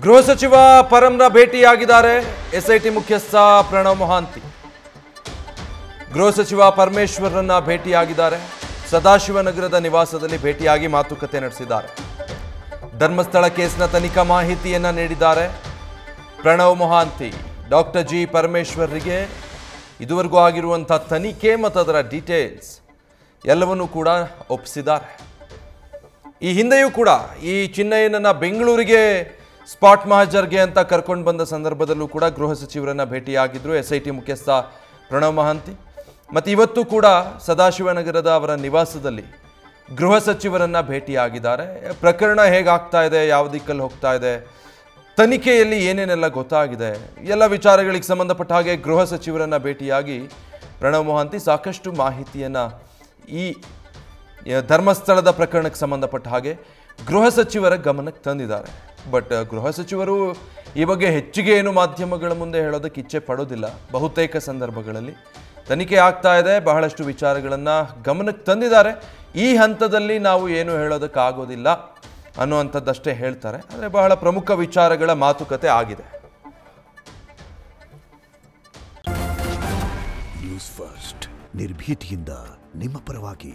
ಗೃಹ ಸಚಿವ ಪರಮ್ರ ಭೇಟಿಯಾಗಿದ್ದಾರೆ ಎಸ್ಐಟಿ ಮುಖ್ಯಸ್ಥ ಪ್ರಣವ್ ಮೊಹಾಂತಿ. ಗೃಹ ಸಚಿವ ಪರಮೇಶ್ವರನ್ನ ಭೇಟಿಯಾಗಿದ್ದಾರೆ. ಸದಾಶಿವನಗರದ ನಿವಾಸದಲ್ಲಿ ಭೇಟಿಯಾಗಿ ಮಾತುಕತೆ ನಡೆಸಿದ್ದಾರೆ. ಧರ್ಮಸ್ಥಳ ಕೇಸ್ನ ತನಿಖಾ ಮಾಹಿತಿಯನ್ನ ನೀಡಿದ್ದಾರೆ ಪ್ರಣವ್ ಮೊಹಾಂತಿ. ಡಾಕ್ಟರ್ ಜಿ ಪರಮೇಶ್ವರ್ರಿಗೆ ಇದುವರೆಗೂ ಆಗಿರುವಂಥ ತನಿಖೆ ಮತ್ತು ಅದರ ಡೀಟೇಲ್ಸ್ ಎಲ್ಲವನ್ನೂ ಕೂಡ ಒಪ್ಪಿಸಿದ್ದಾರೆ. ಈ ಹಿಂದೆಯೂ ಕೂಡ ಈ ಚಿನ್ನಯ್ಯನನ್ನ ಬೆಂಗಳೂರಿಗೆ ಸ್ಪಾಟ್ ಮಹಜರ್ಗೆ ಅಂತ ಕರ್ಕೊಂಡು ಬಂದ ಸಂದರ್ಭದಲ್ಲೂ ಕೂಡ ಗೃಹ ಸಚಿವರನ್ನ ಭೇಟಿಯಾಗಿದ್ದರು ಎಸ್ಐಟಿ ಮುಖ್ಯಸ್ಥ ಪ್ರಣವ್ ಮೊಹಾಂತಿ. ಮತ್ತು ಇವತ್ತು ಕೂಡ ಸದಾಶಿವನಗರದ ಅವರ ನಿವಾಸದಲ್ಲಿ ಗೃಹ ಸಚಿವರನ್ನ ಭೇಟಿಯಾಗಿದ್ದಾರೆ. ಪ್ರಕರಣ ಹೇಗಾಗ್ತಾ ಇದೆ, ಯಾವ ದಿಕ್ಕಲ್ಲಿ ಹೋಗ್ತಾ ಇದೆ, ತನಿಖೆಯಲ್ಲಿ ಏನೇನೆಲ್ಲ ಗೊತ್ತಾಗಿದೆ, ಎಲ್ಲ ವಿಚಾರಗಳಿಗೆ ಸಂಬಂಧಪಟ್ಟ ಹಾಗೆ ಗೃಹ ಸಚಿವರನ್ನ ಭೇಟಿಯಾಗಿ ಪ್ರಣವ್ ಮೊಹಾಂತಿ ಸಾಕಷ್ಟು ಮಾಹಿತಿಯನ್ನು ಈ ಧರ್ಮಸ್ಥಳದ ಪ್ರಕರಣಕ್ಕೆ ಸಂಬಂಧಪಟ್ಟ ಹಾಗೆ ಗೃಹ ಸಚಿವರ ಗಮನಕ್ಕೆ ತಂದಿದ್ದಾರೆ. ಬಟ್ ಗೃಹ ಸಚಿವರು ಈ ಬಗ್ಗೆ ಹೆಚ್ಚಿಗೆ ಏನು ಮಾಧ್ಯಮಗಳ ಮುಂದೆ ಹೇಳೋದಕ್ಕೆ ಇಚ್ಛೆ ಪಡೋದಿಲ್ಲ. ಬಹುತೇಕ ಸಂದರ್ಭಗಳಲ್ಲಿ ತನಿಖೆ ಆಗ್ತಾ ಇದೆ, ಬಹಳಷ್ಟು ವಿಚಾರಗಳನ್ನು ಗಮನಕ್ಕೆ ತಂದಿದ್ದಾರೆ. ಈ ಹಂತದಲ್ಲಿ ನಾವು ಏನು ಹೇಳೋದಕ್ಕಾಗೋದಿಲ್ಲ ಅನ್ನುವಂಥದ್ದಷ್ಟೇ ಹೇಳ್ತಾರೆ. ಆದರೆ ಬಹಳ ಪ್ರಮುಖ ವಿಚಾರಗಳ ಮಾತುಕತೆ ಆಗಿದೆ. ನ್ಯೂಸ್ ಫಸ್ಟ್ ನಿರ್ಭೀತಿಯಿಂದ ನಿಮ್ಮ ಪರವಾಗಿ.